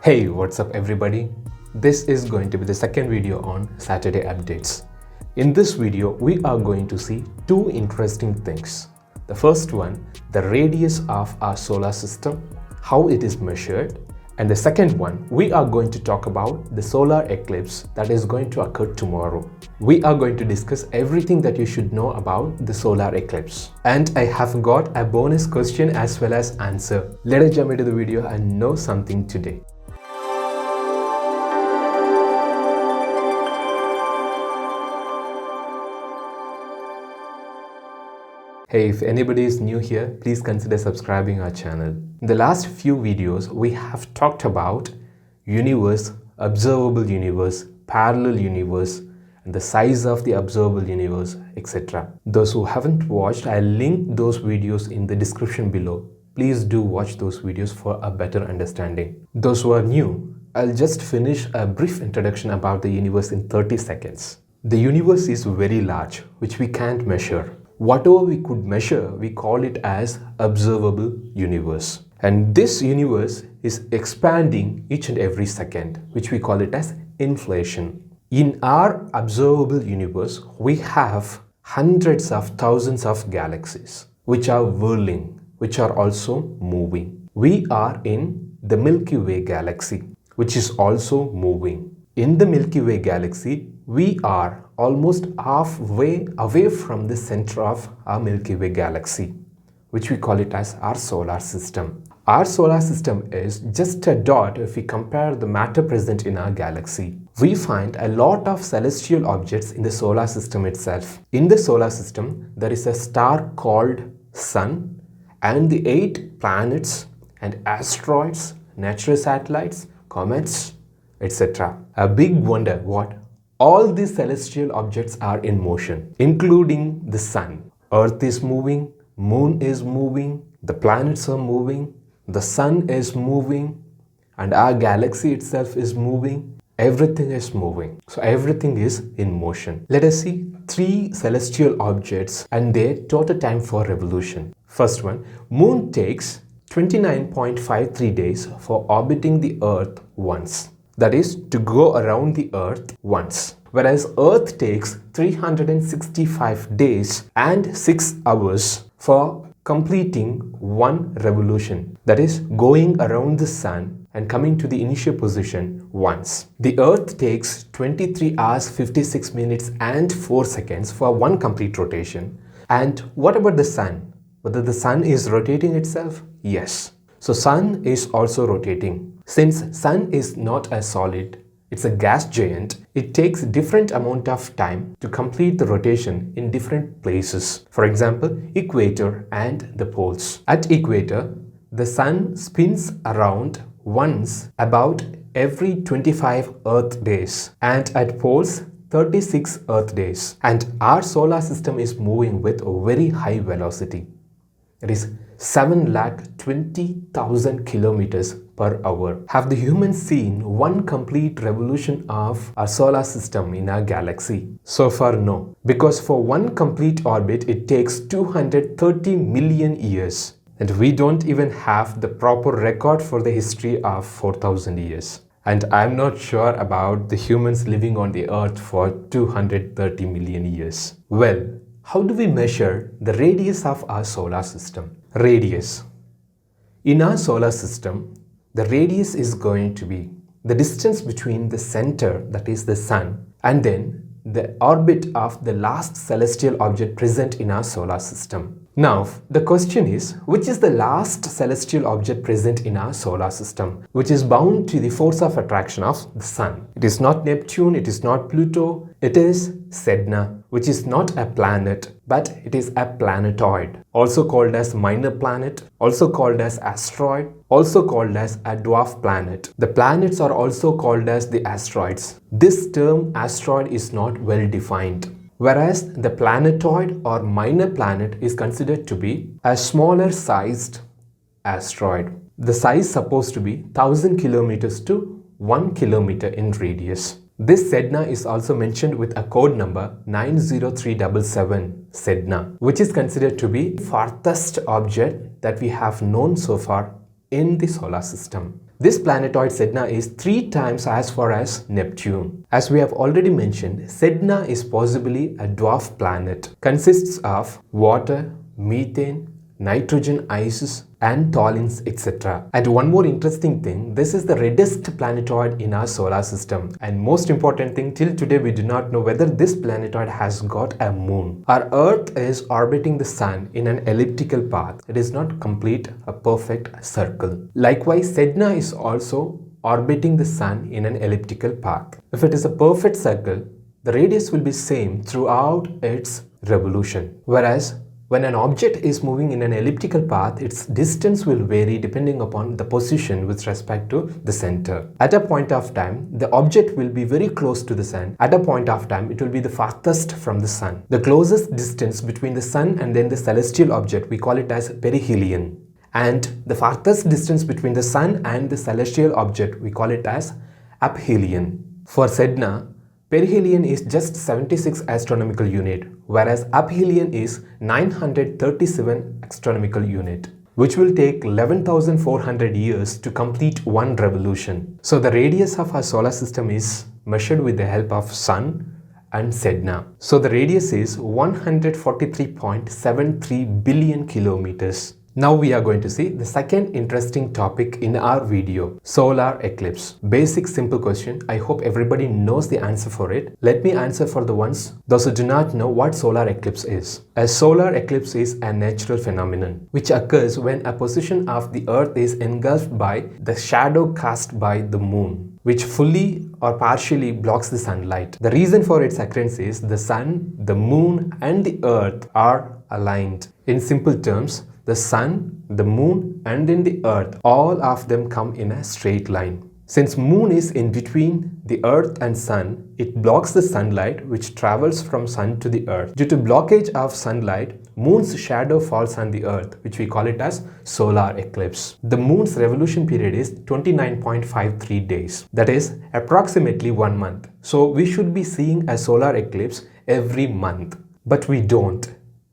Hey, what's up everybody? This is going to be the second video on Saturday updates. In this video, we are going to see two interesting things. The first one, the radius of our solar system, how it is measured. And the second one, we are going to talk about the solar eclipse that is going to occur tomorrow. We are going to discuss everything that you should know about the solar eclipse. And I have got a bonus question as well as answer. Let us jump into the video and know something today. Hey, if anybody is new here, please consider subscribing our channel. In the last few videos, we have talked about universe, observable universe, parallel universe, and the size of the observable universe, etc. Those who haven't watched, I'll link those videos in the description below. Please do watch those videos for a better understanding. Those who are new, I'll just finish a brief introduction about the universe in 30 seconds. The universe is very large, which we can't measure. Whatever we could measure, we call it as observable universe. And this universe is expanding each and every second, which we call it as inflation. In our observable universe, we have hundreds of thousands of galaxies, which are whirling, which are also moving. We are in the Milky Way galaxy, which is also moving. In the Milky Way galaxy, we are almost halfway away from the center of our Milky Way galaxy, which we call it as our solar system. Our solar system is just a dot if we compare the matter present in our galaxy. We find a lot of celestial objects in the solar system itself. In the solar system, there is a star called Sun and the 8 planets and asteroids, natural satellites, comets, etc. A big wonder what? All these celestial objects are in motion, including the sun. Earth is moving, moon is moving, the planets are moving, the sun is moving, and our galaxy itself is moving. Everything is moving. So everything is in motion. Let us see 3 celestial objects and their total time for revolution. First one, moon takes 29.53 days for orbiting the earth once. That is to go around the earth once. Whereas earth takes 365 days and 6 hours for completing one revolution. That is going around the sun and coming to the initial position once. The earth takes 23 hours 56 minutes and 4 seconds for one complete rotation. And what about the sun? Whether the sun is rotating itself? Yes. So sun is also rotating. Since sun is not a solid, it's a gas giant, it takes different amount of time to complete the rotation in different places. For example, equator and the poles. At equator, the sun spins around once about every 25 earth days, and at poles 36 earth days. And our solar system is moving with a very high velocity. It is 7,20,000 kilometers per hour. Have the humans seen one complete revolution of our solar system in our galaxy? So far, no. Because for one complete orbit, it takes 230 million years. And we don't even have the proper record for the history of 4,000 years. And I'm not sure about the humans living on the earth for 230 million years. Well, how do we measure the radius of our solar system? Radius. In our solar system, the radius is going to be the distance between the center, that is the sun, and then the orbit of the last celestial object present in our solar system. Now, the question is, which is the last celestial object present in our solar system, which is bound to the force of attraction of the sun? It is not Neptune, it is not Pluto, it is Sedna, which is not a planet, but it is a planetoid, also called as minor planet, also called as asteroid, also called as a dwarf planet. The planets are also called as the asteroids. This term asteroid is not well defined. Whereas the planetoid or minor planet is considered to be a smaller sized asteroid. The size supposed to be 1000 kilometers to 1 kilometer in radius. This Sedna is also mentioned with a code number 90377 Sedna, which is considered to be the farthest object that we have known so far in the solar system. This planetoid Sedna is 3 times as far as Neptune. As we have already mentioned, Sedna is possibly a dwarf planet. Consists of water, methane, nitrogen ices and tholins, etc. And one more interesting thing, this is the reddest planetoid in our solar system. And most important thing, till today we do not know whether this planetoid has got a moon. Our Earth is orbiting the Sun in an elliptical path. It is not complete a perfect circle. Likewise, Sedna is also orbiting the Sun in an elliptical path. If it is a perfect circle, the radius will be same throughout its revolution. Whereas when an object is moving in an elliptical path, its distance will vary depending upon the position with respect to the center. At a point of time, the object will be very close to the Sun. At a point of time, it will be the farthest from the Sun. The closest distance between the Sun and then the celestial object, we call it as perihelion. And the farthest distance between the Sun and the celestial object, we call it as aphelion. For Sedna, perihelion is just 76 astronomical unit, whereas aphelion is 937 astronomical unit, which will take 11,400 years to complete one revolution. So the radius of our solar system is measured with the help of Sun and Sedna. So the radius is 143.73 billion kilometers. Now we are going to see the second interesting topic in our video, solar eclipse. Basic simple question. I hope everybody knows the answer for it. Let me answer for those who do not know what solar eclipse is. A solar eclipse is a natural phenomenon which occurs when a portion of the Earth is engulfed by the shadow cast by the moon, which fully or partially blocks the sunlight. The reason for its occurrence is the Sun, the moon and the Earth are aligned. In simple terms, the Sun, the moon and then the Earth, all of them come in a straight line. Since moon is in between the Earth and Sun, it blocks the sunlight which travels from Sun to the Earth. Due to blockage of sunlight, moon's shadow falls on the Earth, which we call it as solar eclipse. The moon's revolution period is 29.53 days. That is approximately 1 month. So we should be seeing a solar eclipse every month. But we don't.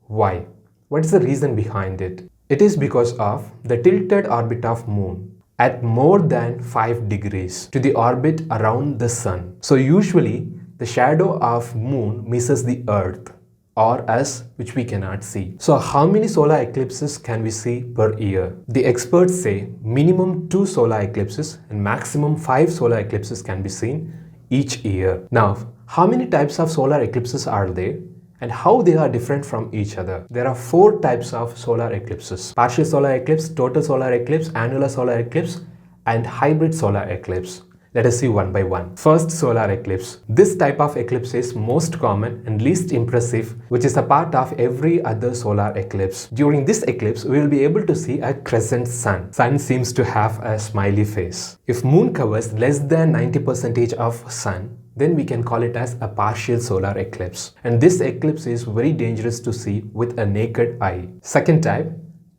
Why? What is the reason behind it? It is because of the tilted orbit of moon at more than 5 degrees to the orbit around the Sun. So usually the shadow of moon misses the Earth or us, which we cannot see. So how many solar eclipses can we see per year? The experts say minimum 2 solar eclipses and maximum 5 solar eclipses can be seen each year. Now, how many types of solar eclipses are there? And how they are different from each other. There are 4 types of solar eclipses: partial solar eclipse, total solar eclipse, annular solar eclipse and hybrid solar eclipse. Let us see one by one. First, solar eclipse. This type of eclipse is most common and least impressive, which is a part of every other solar eclipse. During this eclipse, we will be able to see a crescent sun. Sun seems to have a smiley face. If moon covers less than 90% of sun, then we can call it as a partial solar eclipse. And this eclipse is very dangerous to see with a naked eye. Second type,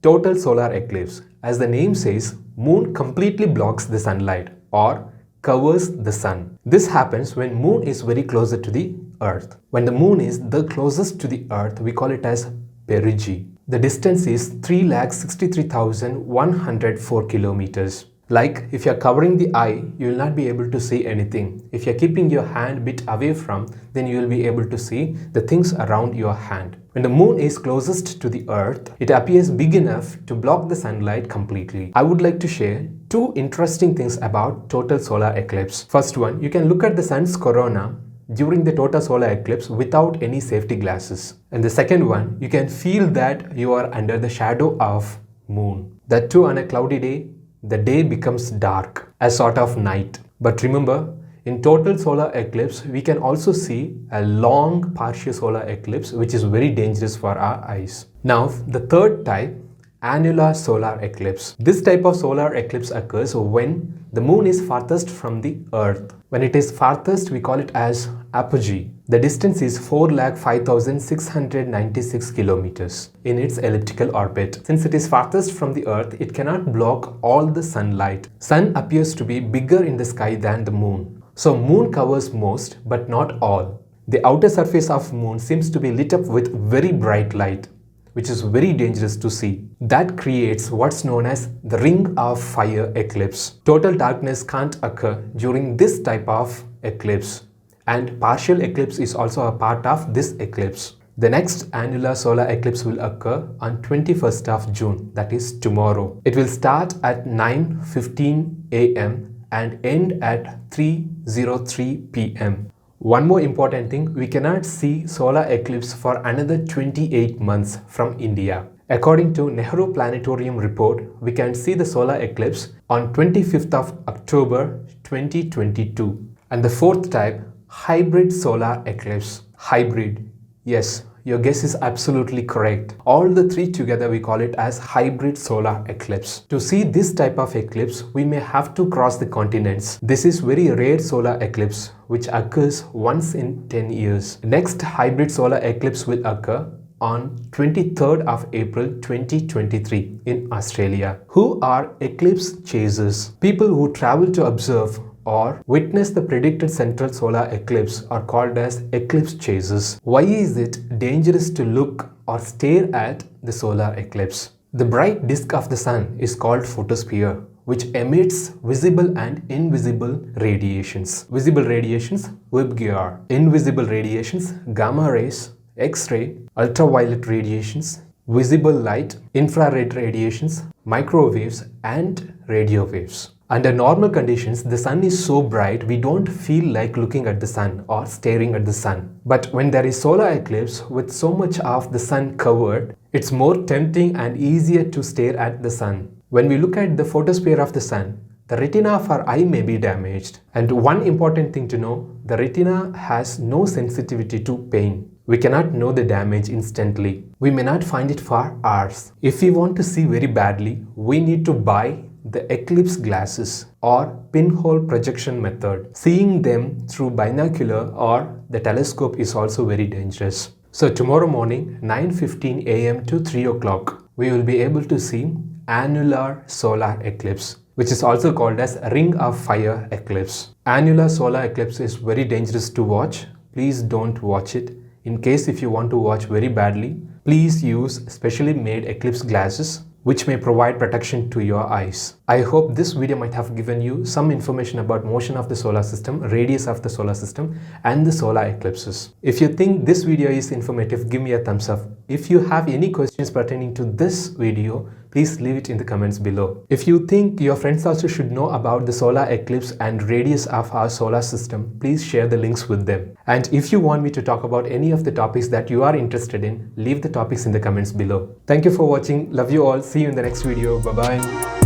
total solar eclipse. As the name says, moon completely blocks the sunlight or covers the sun. This happens when moon is very closer to the Earth. When the moon is the closest to the Earth, we call it as perigee. The distance is 3,63,104 kilometers. Like if you're covering the eye, you will not be able to see anything. If you're keeping your hand a bit away from, then you will be able to see the things around your hand. When the moon is closest to the Earth, it appears big enough to block the sunlight completely. I would like to share 2 interesting things about total solar eclipse. First one, you can look at the sun's corona during the total solar eclipse without any safety glasses. And the second one, you can feel that you are under the shadow of moon. That too on a cloudy day. The day becomes dark, a sort of night. But remember, in total solar eclipse, we can also see a long partial solar eclipse, which is very dangerous for our eyes. Now, the third type, annular solar eclipse. This type of solar eclipse occurs when the moon is farthest from the Earth. When it is farthest, we call it as apogee. The distance is 4,05,696 kilometers in its elliptical orbit. Since it is farthest from the Earth, it cannot block all the sunlight. Sun appears to be bigger in the sky than the moon. So moon covers most, but not all. The outer surface of moon seems to be lit up with very bright light, which is very dangerous to see. That creates what's known as the ring of fire eclipse. Total darkness can't occur during this type of eclipse, and partial eclipse is also a part of this eclipse. The next annular solar eclipse will occur on 21st of June, that is tomorrow. It will start at 9:15 am and end at 3:03 pm. One more important thing, we cannot see solar eclipse for another 28 months from India. According to Nehru Planetarium report, we can see the solar eclipse on 25th of October 2022. And the fourth type, hybrid solar eclipse. Hybrid. Yes, your guess is absolutely correct. All the three together we call it as hybrid solar eclipse. To see this type of eclipse, we may have to cross the continents. This is very rare solar eclipse which occurs once in 10 years. Next hybrid solar eclipse will occur on 23rd of April 2023 in Australia. Who are eclipse chasers? People who travel to observe or witness the predicted central solar eclipse are called as eclipse chasers. Why is it dangerous to look or stare at the solar eclipse? The bright disk of the sun is called photosphere, which emits visible and invisible radiations. Visible radiations, Webb gear. Invisible radiations, gamma rays, X-ray, ultraviolet radiations, visible light, infrared radiations, microwaves, and radio waves. Under normal conditions, the sun is so bright we don't feel like looking at the sun or staring at the sun. But when there is solar eclipse with so much of the sun covered, it's more tempting and easier to stare at the sun. When we look at the photosphere of the sun, the retina of our eye may be damaged. And one important thing to know, the retina has no sensitivity to pain. We cannot know the damage instantly. We may not find it for hours. If we want to see very badly, we need to buy the eclipse glasses or pinhole projection method. Seeing them through binocular or the telescope is also very dangerous. So tomorrow morning 9:15 am to 3 o'clock, we will be able to see annular solar eclipse, which is also called as ring of fire eclipse. Annular solar eclipse is very dangerous to watch. Please don't watch it. In case if you want to watch very badly, please use specially made eclipse glasses which may provide protection to your eyes. I hope this video might have given you some information about motion of the solar system, radius of the solar system, and the solar eclipses. If you think this video is informative, give me a thumbs up. If you have any questions pertaining to this video, please leave it in the comments below. If you think your friends also should know about the solar eclipse and radius of our solar system, please share the links with them. And if you want me to talk about any of the topics that you are interested in, leave the topics in the comments below. Thank you for watching. Love you all. See you in the next video. Bye-bye.